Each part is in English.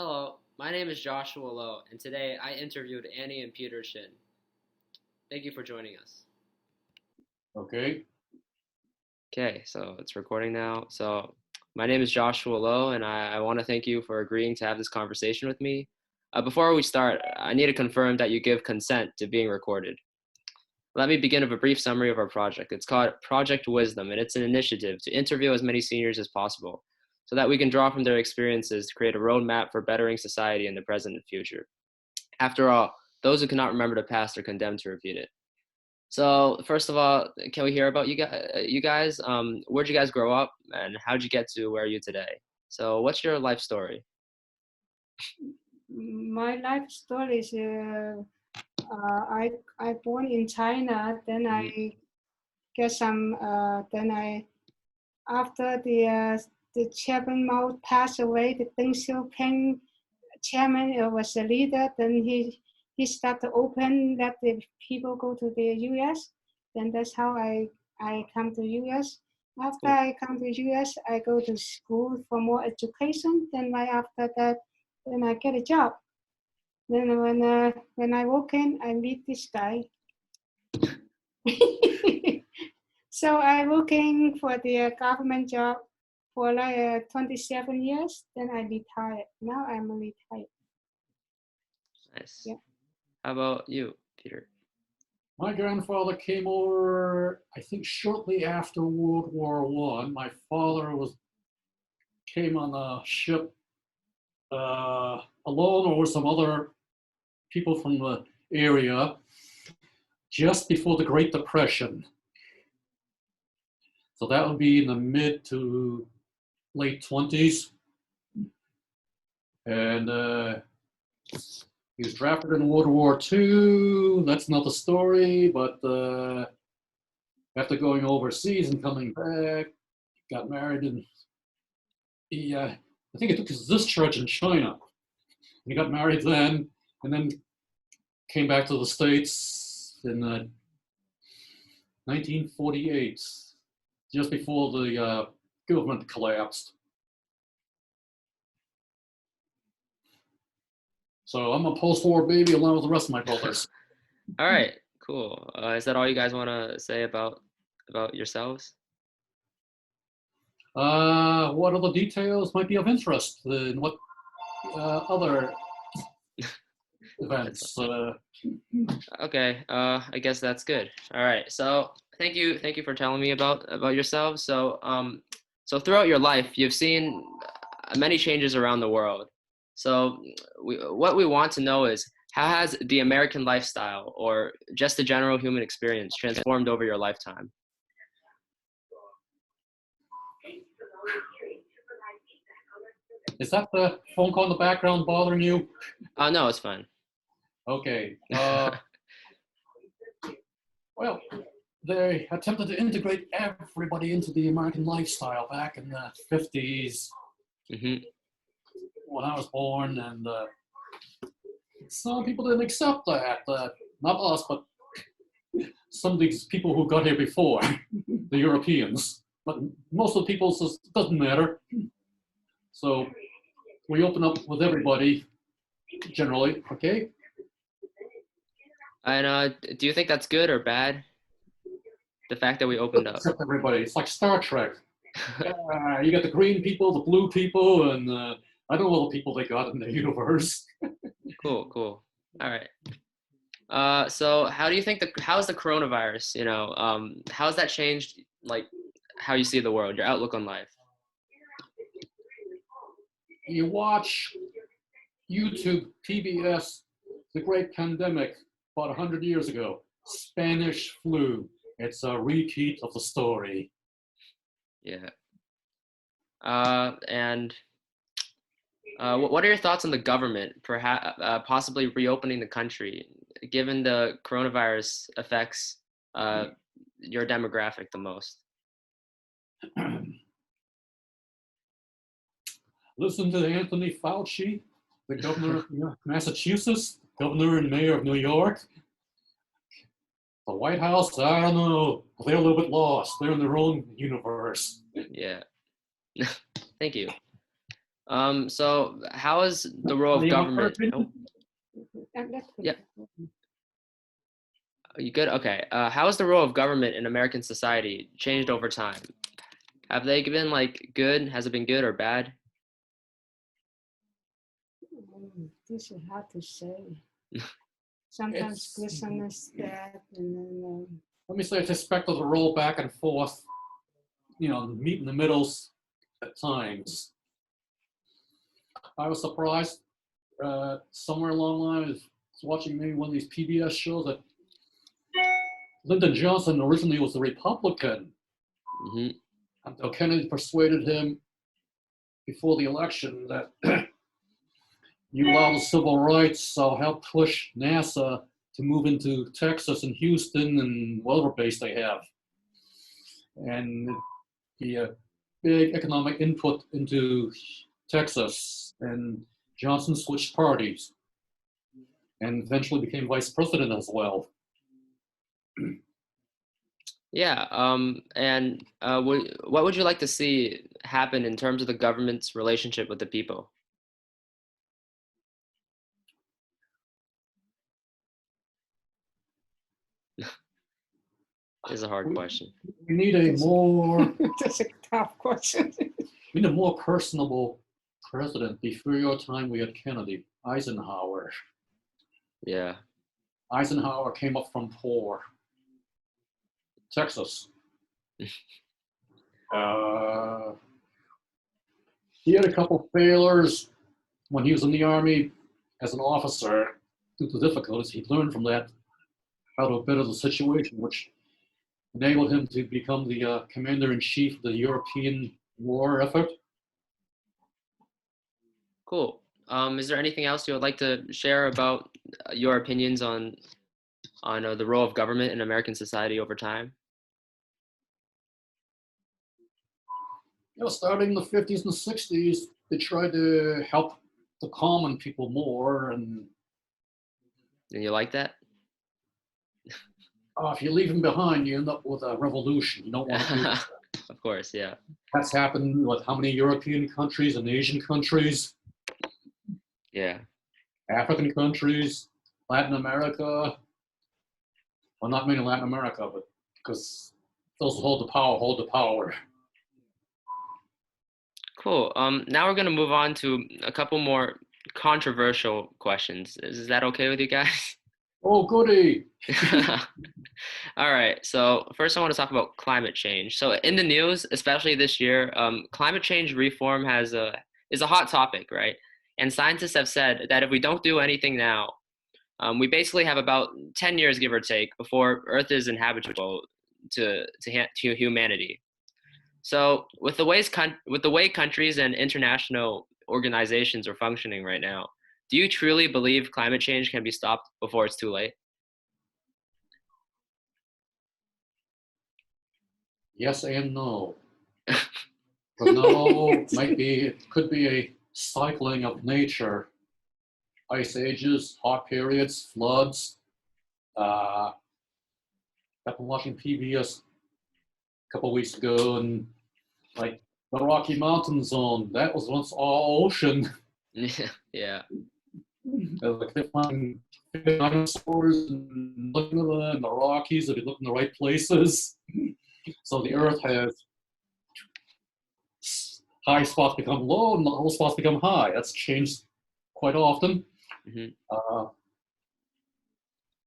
Hello, my name is Joshua Lowe, and today I interviewed Annie and Peter Shin. Thank you for joining us. Okay. Okay, so it's recording now. So, my name is Joshua Lowe, and I want to thank you for agreeing to have this conversation with me. Before we start, I need to confirm that you give consent to being recorded. Let me begin with a brief summary of our project. It's called Project Wisdom, and it's an initiative to interview as many seniors as possible so that we can draw from their experiences to create a roadmap for bettering society in the present and future. After all, those who cannot remember the past are condemned to repeat it. So, first of all, can we hear about you guys? Where'd you guys grow up, and how'd you get to where are you today? So, what's your life story? My life story is I born in China. Then I get some. Then I after the chairman Mao passed away, the Deng Xiaoping chairman was the leader. Then he started to open let the people go to the U.S. Then that's how I come to U.S. After I come to U.S., I go to school for more education. Then right after that, then I get a job. Then when I walk in, I meet this guy. So I working for the government job for like 27 years. Then I retired. Now I'm retired. Nice. Yeah. How about you, Peter? My grandfather came over, I think, shortly after World War One. My father came on a ship alone or with some other people from the area just before the Great Depression. So that would be in the mid to late 20s. And he was drafted in World War II. That's not the story, but after going overseas and coming back, got married, and I think he took his discharge in China. He got married then, and then came back to the States in 1948, just before the government collapsed. So I'm a post-war baby along with the rest of my brothers. All right, cool. Is that all you guys want to say about yourselves? What other details might be of interest? In what other events? Okay, I guess that's good. All right, so thank you for telling me about yourselves. So throughout your life, you've seen many changes around the world. So what we want to know is how has the American lifestyle or just the general human experience transformed over your lifetime? Is that the phone call in the background bothering you? No, it's fine. Okay. Well, they attempted to integrate everybody into the American lifestyle back in the 50s when I was born, and some people didn't accept that. Not us, but some of these people who got here before, the Europeans. But most of the people says it doesn't matter. So we open up with everybody, generally, okay? And do you think that's good or bad? The fact that we opened up. Except everybody. It's like Star Trek. You got the green people, the blue people, and I don't know all the people they got in the universe. Cool. All right. So how do you think how's the coronavirus, how's that changed, like, how you see the world, your outlook on life? You watch YouTube, PBS, The Great Pandemic, about 100 years ago, Spanish flu. It's a repeat of the story. Yeah. And what are your thoughts on the government perhaps possibly reopening the country, given the coronavirus affects your demographic the most? Listen to Anthony Fauci, the governor of Massachusetts, governor and mayor of New York. The White House, I don't know. They're a little bit lost. They're in their own universe. Yeah. Thank you. So how is the role of government? Oh, That's good. yeah. You good? Okay. How has the role of government in American society changed over time? Have they been like good? Has it been good or bad? This is hard to say. Sometimes good, sometimes bad, and then Let me say, it's expected to roll back and forth, meet in the middles at times. I was surprised somewhere along the line, I was watching maybe one of these PBS shows that Lyndon Johnson originally was a Republican Hmm. until Kennedy persuaded him before the election that you allow the civil rights, I'll help push NASA to move into Texas and Houston and whatever base they have. And the big economic input into Texas. And Johnson switched parties and eventually became vice president as well. Yeah. And what would you like to see happen in terms of the government's relationship with the people? Is a hard question. We need a more that's a tough question. we need a more personable president. Before your time, we had Kennedy, Eisenhower. Yeah. Eisenhower came up from poor Texas. He had a couple failures when he was in the Army as an officer due to difficulties. He learned from that how to better the situation, which enabled him to become the commander-in-chief of the European war effort. Cool. Is there anything else you would like to share about your opinions on the role of government in American society over time? Starting in the 50s and 60s, they tried to help the common people more. And you like that? if you leave them behind, you end up with a revolution. You don't want to do that. Of course, yeah. That's happened with how many European countries and Asian countries? Yeah. African countries, Latin America. Well, not many in Latin America, but because those who hold the power hold the power. Cool. Now we're gonna move on to a couple more controversial questions. Is that okay with you guys? Oh, goody. All right. So first, I want to talk about climate change. So in the news, especially this year, climate change reform is a hot topic, right? And scientists have said that if we don't do anything now, we basically have about 10 years, give or take, before Earth is inhabitable to humanity. So with the way countries and international organizations are functioning right now, do you truly believe climate change can be stopped before it's too late? Yes and no. But no, it could be a cycling of nature. Ice ages, hot periods, floods. I've been watching PBS a couple of weeks ago, and like the Rocky Mountain zone, that was once all ocean. Yeah. Like they find dinosaurs and looking at in the Rockies if you look in the right places. So the Earth has high spots become low and low spots become high. That's changed quite often. Mm-hmm.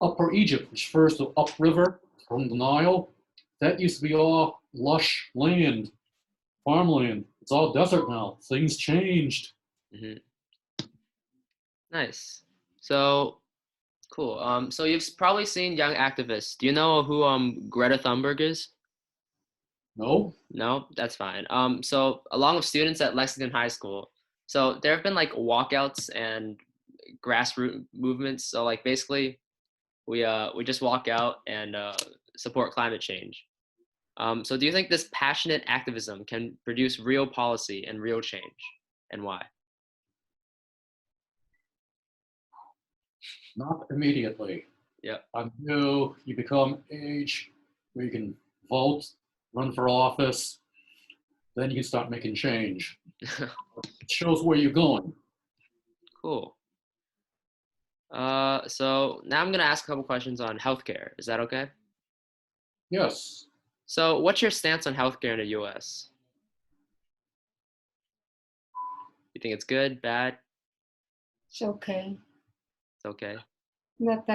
Upper Egypt, which refers to upriver from the Nile, that used to be all lush land, farmland. It's all desert now. Things changed. Mm-hmm. Nice. So cool. So you've probably seen young activists. Do you know who Greta Thunberg is? No? No, that's fine. So along with students at Lexington High School, so there have been like walkouts and grassroots movements. So like basically, we just walk out and support climate change. So do you think this passionate activism can produce real policy and real change, and why? Not immediately. Yeah. Until you become age where you can vote, run for office. then you can start making change. It shows where you're going. Cool. So now I'm gonna ask a couple questions on healthcare. Is that okay? Yes. So what's your stance on healthcare in the US? You think it's good, bad? It's okay. It's okay. Not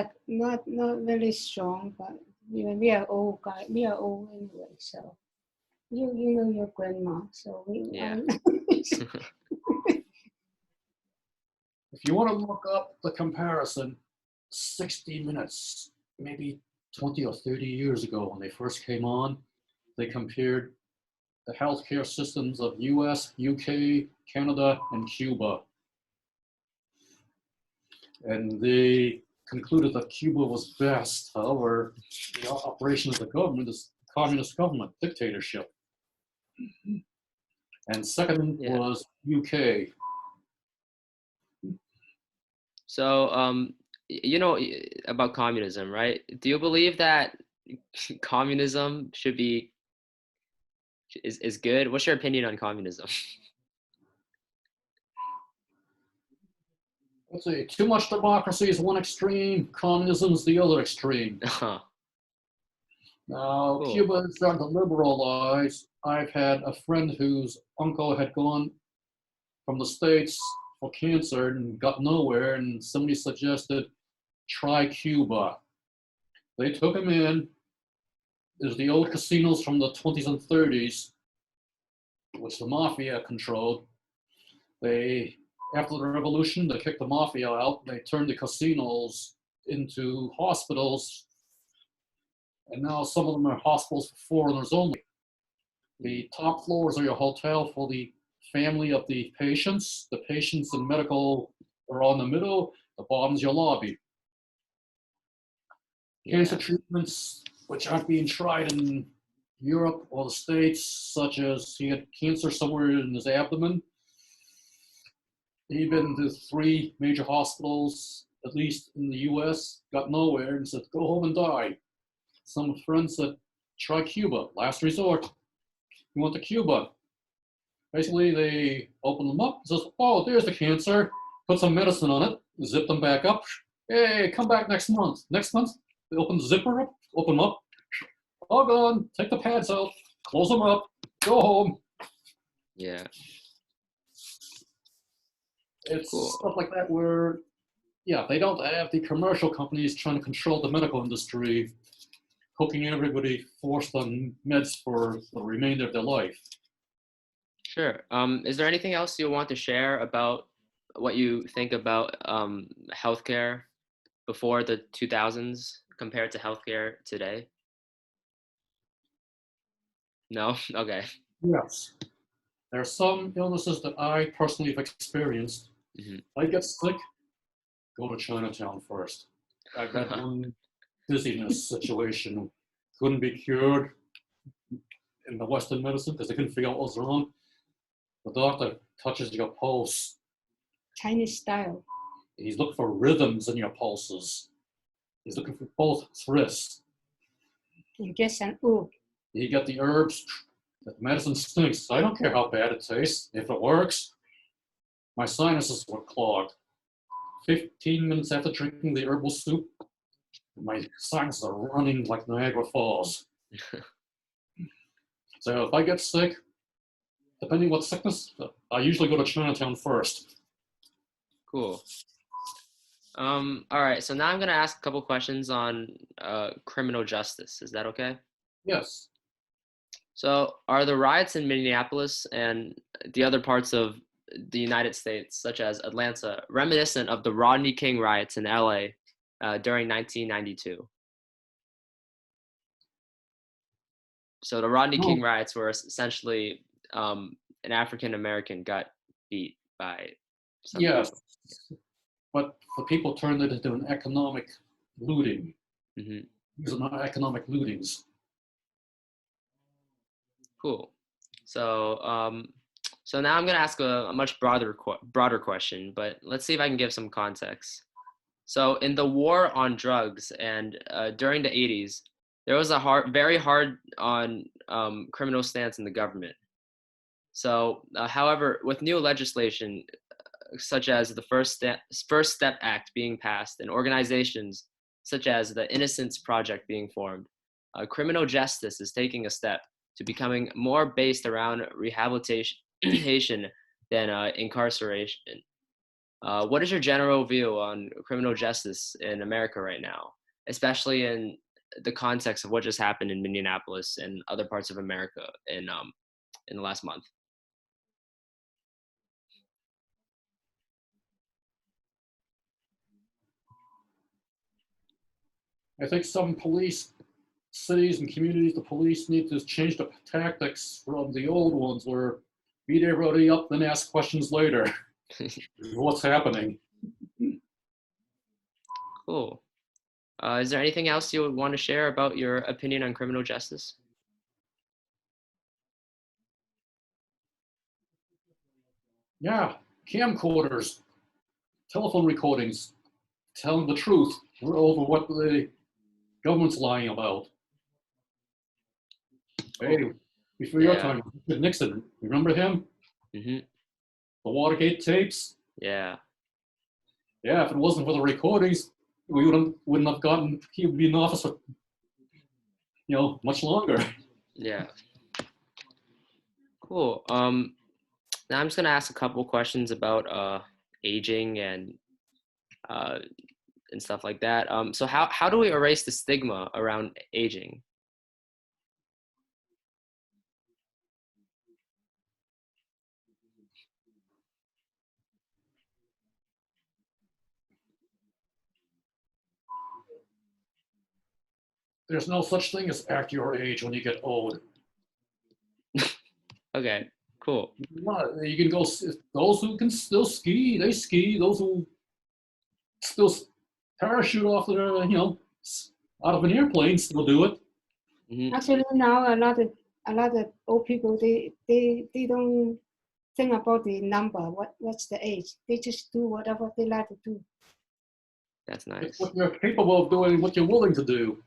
very strong, but we are old guy. We are old anyway, so you know your grandma. So we Yeah. If you want to look up the comparison, 60 Minutes, maybe 20 or 30 years ago when they first came on, they compared the healthcare systems of US, UK, Canada, and Cuba. And they concluded that Cuba was best. However, the operation of the government is communist government, dictatorship. And second Yeah. was UK. So you know about communism, right? Do you believe that communism is good? What's your opinion on communism? Let's see, too much democracy is one extreme, communism is the other extreme. Huh. Now, Cool. Cuba is starting to liberalize. I've had a friend whose uncle had gone from the States for cancer and got nowhere, and somebody suggested try Cuba. They took him in. There's the old casinos from the 20s and 30s, which the mafia controlled. After the revolution, they kicked the mafia out. They turned the casinos into hospitals, and now some of them are hospitals for foreigners only. The top floors are your hotel for the family of the patients. The patients and medical are on the middle. The bottom's your lobby. Cancer treatments, which aren't being tried in Europe or the States, such as he had cancer somewhere in his abdomen. He'd been to 3 major hospitals, at least in the US, got nowhere, and said, go home and die. Some friends said, try Cuba, last resort. He went to Cuba. Basically, they opened them up, says, oh, there's the cancer, put some medicine on it, zip them back up. Hey, come back next month. Next month, they open the zipper up, open them up, all gone, take the pads out, close them up, go home. Yeah. It's Cool. stuff like that where, yeah, they don't have the commercial companies trying to control the medical industry, hooking everybody forced on meds for the remainder of their life. Sure. Is there anything else you want to share about what you think about healthcare before the 2000s compared to healthcare today? No? Okay. Yes. There are some illnesses that I personally have experienced. Mhm. I get sick, go to Chinatown first. I've had one dizziness situation, couldn't be cured in the Western medicine because they couldn't figure out what was wrong. The doctor touches your pulse. Chinese style. He's looking for rhythms in your pulses. He's looking for both wrists. And get some ooh. You get the herbs. The medicine stinks. I don't care how bad it tastes. If it works, my sinuses were clogged. 15 minutes after drinking the herbal soup, my sinuses are running like Niagara Falls. So if I get sick, depending what sickness, I usually go to Chinatown first. Cool. All right. So now I'm gonna ask a couple questions on criminal justice. Is that okay? Yes. So, are the riots in Minneapolis and the other parts of the United States, such as Atlanta, reminiscent of the Rodney King riots in LA during 1992? So, the Rodney No. King riots were essentially an African American got beat by some Yes. people. But the people turned it into an economic looting. Hmm. These are not economic lootings. Cool. So, so now I'm gonna ask a much broader question, but let's see if I can give some context. So, in the war on drugs and during the 80s, there was a very hard on criminal stance in the government. However, with new legislation such as the First Step Act being passed and organizations such as the Innocence Project being formed, criminal justice is taking a step to becoming more based around rehabilitation than incarceration. What is your general view on criminal justice in America right now, especially in the context of what just happened in Minneapolis and other parts of America in the last month? I think some cities and communities, the police need to change the tactics from the old ones where beat everybody up, then ask questions later. What's happening? Cool. Is there anything else you would want to share about your opinion on criminal justice? Yeah, camcorders, telephone recordings, telling the truth over what the government's lying about. Hey, before your Yeah. time, Nixon, remember him? Hmm. The Watergate tapes? Yeah. Yeah, if it wasn't for the recordings, we wouldn't have gotten, he would be in office for, much longer. Yeah. Cool. Now I'm just gonna ask a couple questions about aging uh, and stuff like that. So how do we erase the stigma around aging? There's no such thing as act your age when you get old. Okay. Cool. You can go, those who can still ski, they ski. Those who still parachute off out of an airplane still do it. Hmm. Actually, now a lot of old people they don't think about the number. What's the age? They just do whatever they like to do. That's It's nice. what you're capable of doing, what you're willing to do.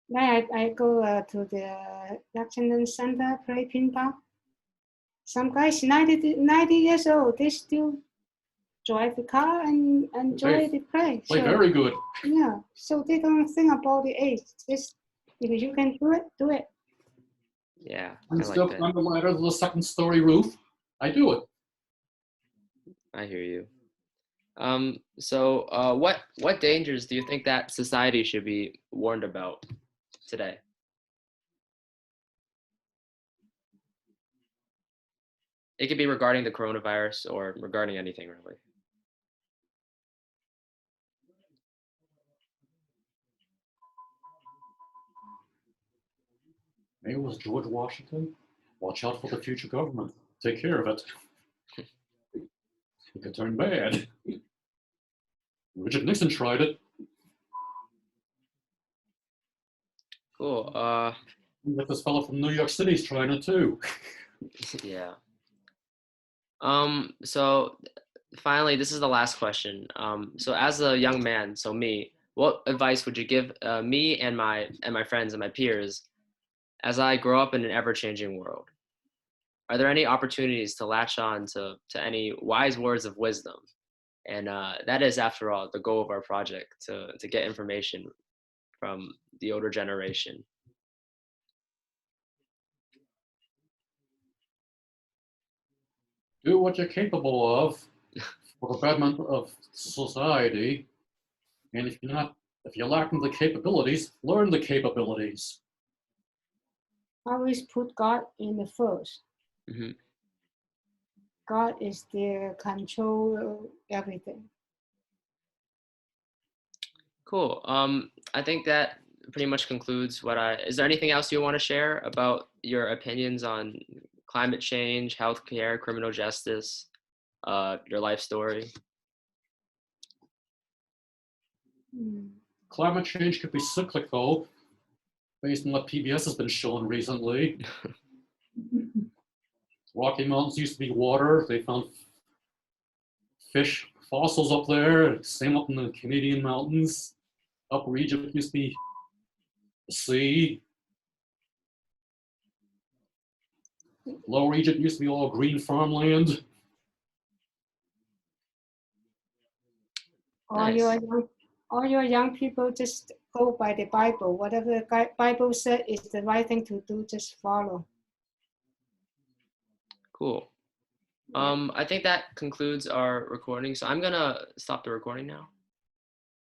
Like I go to the Lexington Center, play ping pong. Some guys 90 years old, they still drive the car and enjoy the play. Play So very good. yeah, so they don't think about the age. Just if you can do it, do it. Yeah, I'm I like still that. on the ladder to the second-story roof. I do it. I hear you. What dangers do you think that society should be warned about today? It could be regarding the coronavirus or regarding anything really. Maybe it was George Washington. Watch out for the future government. Take care of it. It could turn bad. Richard Nixon tried it. Cool. Like this fellow from New York City's trying it too. Yeah. So finally, this is the last question. So as a young man, so me, what advice would you give me and my friends and my peers as I grow up in an ever-changing world? Are there any opportunities to latch on to any wise words of wisdom? And that is, after all, the goal of our project to get information from the older generation. Do what you're capable of for the betterment of society. And if you're lacking the capabilities, learn the capabilities. Always put God in the first. Hmm. God is the control of everything. Cool. I think that pretty much concludes what I. Is there anything else you want to share about your opinions on climate change, healthcare, criminal justice, your life story? Mm. Climate change could be cyclical, based on what PBS has been showing recently. Rocky Mountains used to be water. They found fish fossils up there. Same up in the Canadian mountains. Upper Egypt used to be the sea. Lower Egypt used to be all green farmland. All Nice. your young people just go by the Bible. Whatever the Bible said is the right thing to do, just follow. Cool. I think that concludes our recording. So I'm gonna stop the recording now.